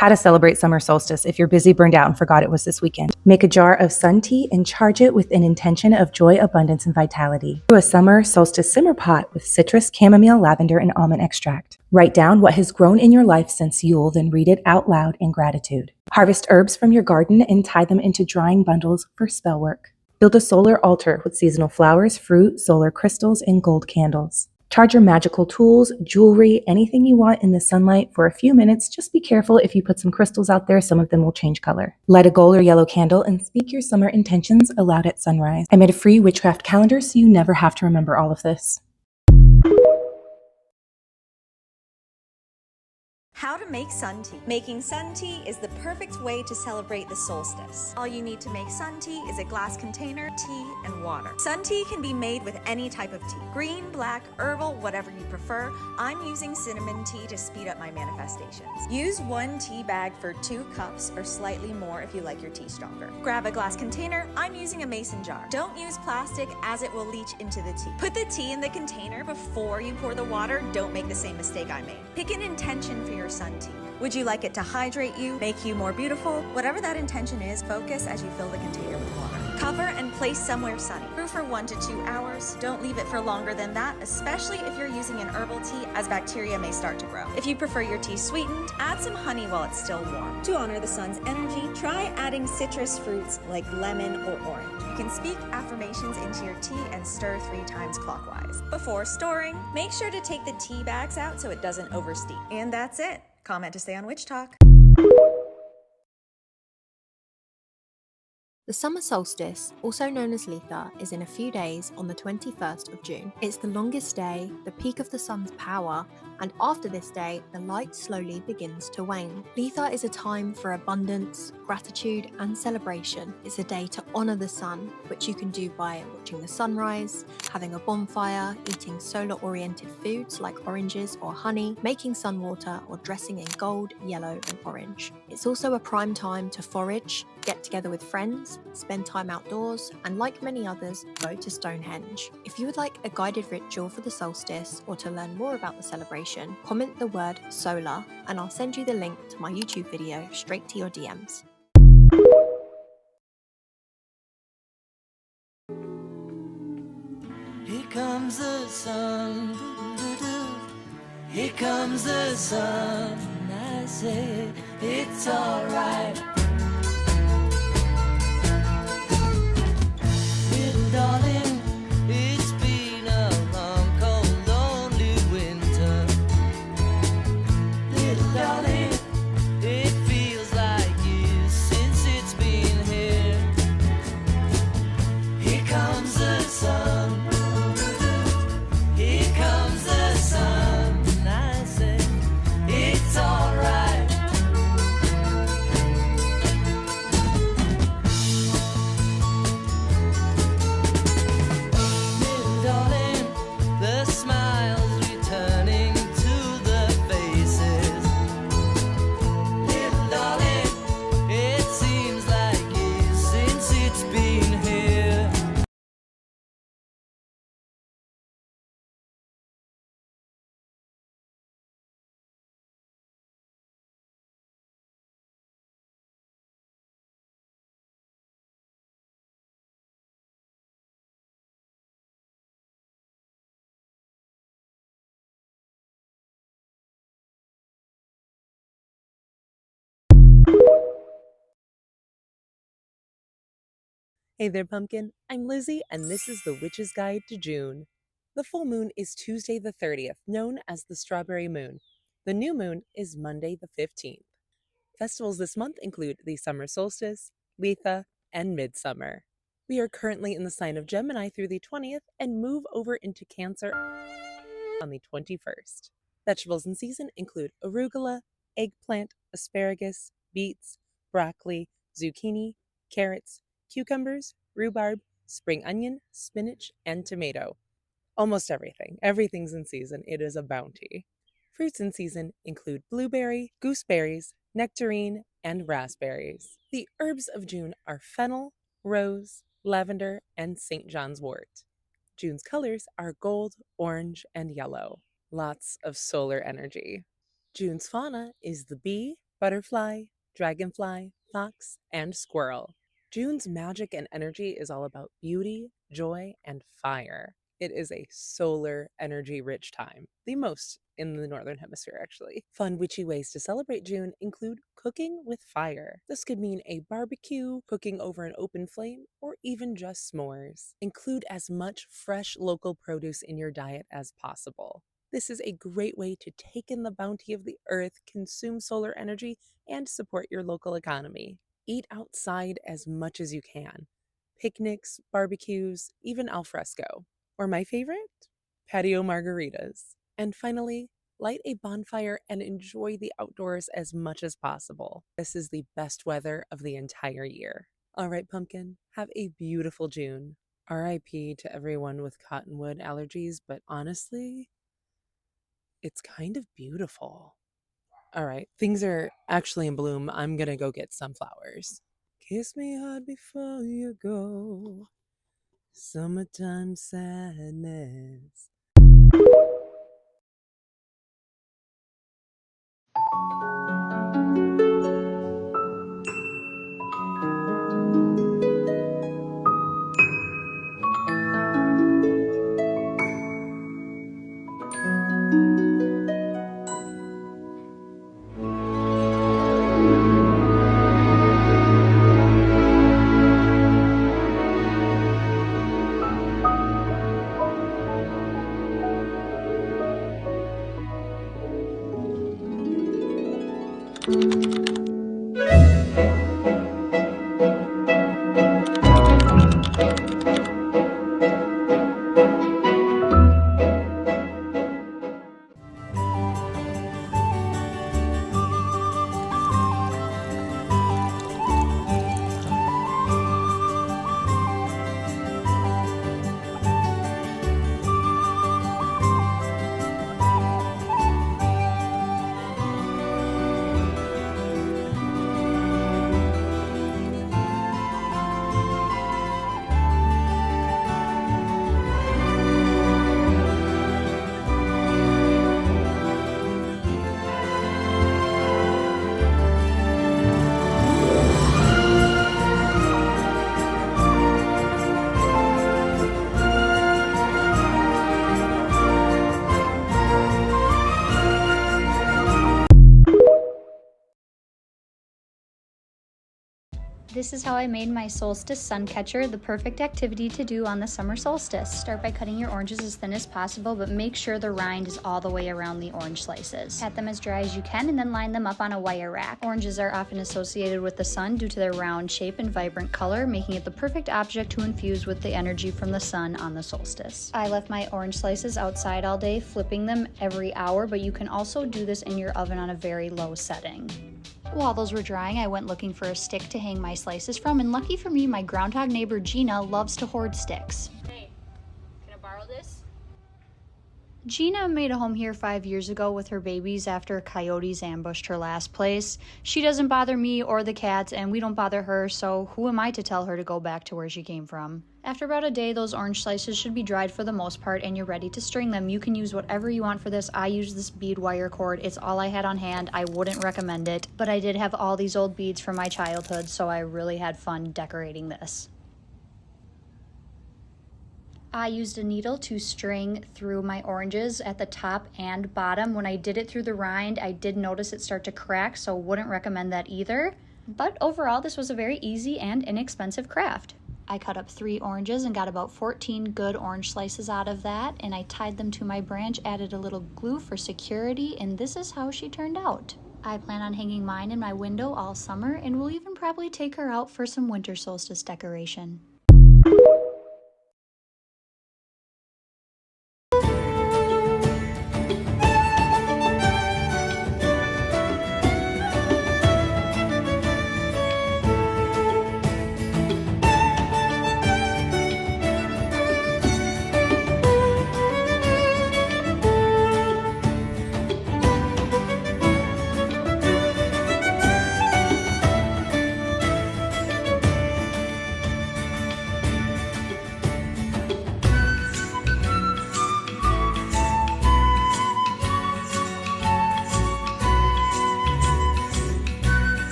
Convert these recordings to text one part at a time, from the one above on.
How to celebrate summer solstice if you're busy, burned out, and forgot it was this weekend. Make a jar of sun tea and charge it with an intention of joy, abundance, and vitality. Do a summer solstice simmer pot with citrus, chamomile, lavender, and almond extract. Write down what has grown in your life since Yule, then read it out loud in gratitude. Harvest herbs from your garden and tie them into drying bundles for spell work. Build a solar altar with seasonal flowers, fruit, solar crystals, and gold candles. Charge your magical tools, jewelry, anything you want in the sunlight for a few minutes. Just be careful if you put some crystals out there, some of them will change color. Light a gold or yellow candle and speak your summer intentions aloud at sunrise. I made a free witchcraft calendar so you never have to remember all of this. How to make sun tea. Making sun tea is the perfect way to celebrate the solstice. All you need to make sun tea is a glass container, tea, and water. Sun tea can be made with any type of tea. Green, black, herbal, whatever you prefer. I'm using cinnamon tea to speed up my manifestations. Use 1 tea bag for 2 cups or slightly more if you like your tea stronger. Grab a glass container. I'm using a mason jar. Don't use plastic as it will leach into the tea. Put the tea in the container before you pour the water. Don't make the same mistake I made. Pick an intention for your sun tea. Would you like it to hydrate you, make you more beautiful? Whatever that intention is, focus as you fill the container with water. Cover and place somewhere sunny. Brew for 1 to 2 hours. Don't leave it for longer than that, especially if you're using an herbal tea, as bacteria may start to grow. If you prefer your tea sweetened, add some honey while it's still warm. To honor the sun's energy, try adding citrus fruits like lemon or orange. You can speak affirmations into your tea and stir 3 times clockwise. Before storing, make sure to take the tea bags out so it doesn't oversteep. And that's it. Comment to stay on WitchTok. The summer solstice, also known as Letha, is in a few days on the 21st of June. It's the longest day, the peak of the sun's power, and after this day, the light slowly begins to wane. Letha is a time for abundance, gratitude, and celebration. It's a day to honor the sun, which you can do by watching the sunrise, having a bonfire, eating solar-oriented foods like oranges or honey, making sun water, or dressing in gold, yellow, and orange. It's also a prime time to forage, get together with friends, spend time outdoors, and like many others, go to Stonehenge. If you would like a guided ritual for the solstice or to learn more about the celebration, comment the word solar and I'll send you the link to my YouTube video straight to your DMs. Here comes the sun, here comes the sun, I say it's alright. Little darling, it's been a long, cold, lonely winter. Little darling, it feels like years since it's been here. Here comes the sun, here comes the sun, I say it's alright. Hey there, Pumpkin. I'm Lizzie, and this is the Witch's Guide to June. The full moon is Tuesday the 30th, known as the Strawberry Moon. The new moon is Monday the 15th. Festivals this month include the Summer Solstice, Letha, and Midsummer. We are currently in the sign of Gemini through the 20th and move over into Cancer on the 21st. Vegetables in season include arugula, eggplant, asparagus, beets, broccoli, zucchini, carrots, cucumbers, rhubarb, spring onion, spinach, and tomato. Almost everything. Everything's in season. It is a bounty. Fruits in season include blueberry, gooseberries, nectarine, and raspberries. The herbs of June are fennel, rose, lavender, and St. John's wort. June's colors are gold, orange, and yellow. Lots of solar energy. June's fauna is the bee, butterfly, dragonfly, fox, and squirrel. June's magic and energy is all about beauty, joy, and fire. It is a solar energy rich time, the most in the Northern Hemisphere, actually. Fun witchy ways to celebrate June include cooking with fire. This could mean a barbecue, cooking over an open flame, or even just s'mores. Include as much fresh local produce in your diet as possible. This is a great way to take in the bounty of the earth, consume solar energy, and support your local economy. Eat outside as much as you can. Picnics, barbecues, even al fresco. Or my favorite, patio margaritas. And finally, light a bonfire and enjoy the outdoors as much as possible. This is the best weather of the entire year. All right, pumpkin, have a beautiful June. RIP to everyone with cottonwood allergies, but honestly, it's kind of beautiful. All right, things are actually in bloom. I'm gonna go get sunflowers. Kiss me hard before you go. Summertime sadness. This is how I made my Solstice sun catcher, the perfect activity to do on the summer solstice. Start by cutting your oranges as thin as possible, but make sure the rind is all the way around the orange slices. Pat them as dry as you can and then line them up on a wire rack. Oranges are often associated with the sun due to their round shape and vibrant color, making it the perfect object to infuse with the energy from the sun on the solstice. I left my orange slices outside all day, flipping them every hour, but you can also do this in your oven on a very low setting. While those were drying, I went looking for a stick to hang my slices from, and lucky for me, my groundhog neighbor Gina loves to hoard sticks. Hey, can I borrow this? Gina made a home here 5 years ago with her babies after coyotes ambushed her last place. She doesn't bother me or the cats, and we don't bother her, so who am I to tell her to go back to where she came from? After about a day, those orange slices should be dried for the most part, and you're ready to string them. You can use whatever you want for this. I use this bead wire cord. It's all I had on hand. I wouldn't recommend it, but I did have all these old beads from my childhood, so I really had fun decorating this. I used a needle to string through my oranges at the top and bottom. When I did it through the rind, I did notice it start to crack, so wouldn't recommend that either. But overall, this was a very easy and inexpensive craft. I cut up 3 oranges and got about 14 good orange slices out of that, and I tied them to my branch, added a little glue for security, and this is how she turned out. I plan on hanging mine in my window all summer, and we'll even probably take her out for some winter solstice decoration.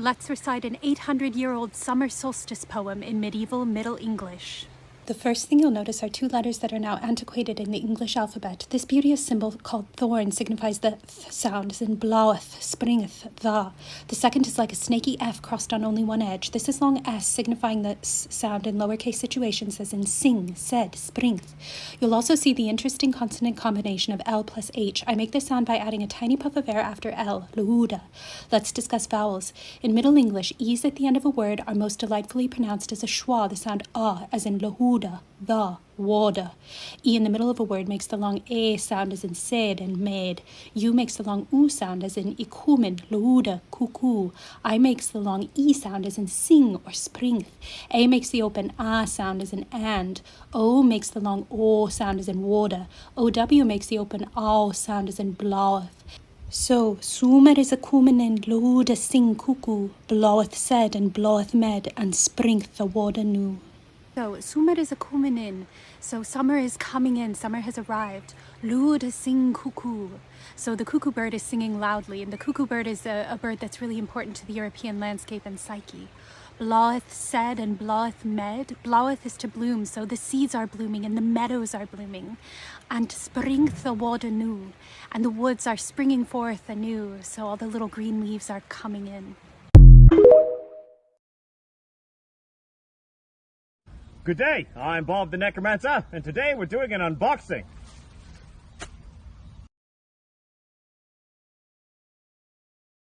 let's recite an 800-year-old summer solstice poem in medieval Middle English. The first thing you'll notice are two letters that are now antiquated in the English alphabet. This beauteous symbol called thorn signifies the th sound, as in blaweth, springeth, the. The second is like a snaky F crossed on only one edge. This is long S, signifying the S sound in lowercase situations, as in sing, said, springth. You'll also see the interesting consonant combination of L plus H. I make this sound by adding a tiny puff of air after L, luuda. Let's discuss vowels. In Middle English, E's at the end of a word are most delightfully pronounced as a schwa, the sound as in lahuda, the, water. E in the middle of a word makes the long A sound as in said and made. U makes the long U sound as in ikumen, luuda, cuckoo. I makes the long E sound as in sing or springth. A makes the open A sound as in and. O makes the long O sound as in water. OW makes the open Ow sound as in blaweth. So, sumer is a kumenin, luuda sing cuckoo, blaweth said and blaweth med, and springth the water new. So, summer is a coming in. So, summer is coming in. Summer has arrived. Luuda sing cuckoo. So, the cuckoo bird is singing loudly, and the cuckoo bird is a bird that's really important to the European landscape and psyche. Blaweth said and blaweth med. Blaweth is to bloom, so the seeds are blooming and the meadows are blooming. And springth the water new. And the woods are springing forth anew, so all the little green leaves are coming in. Good day, I'm Bob the Necromancer, and today we're doing an unboxing.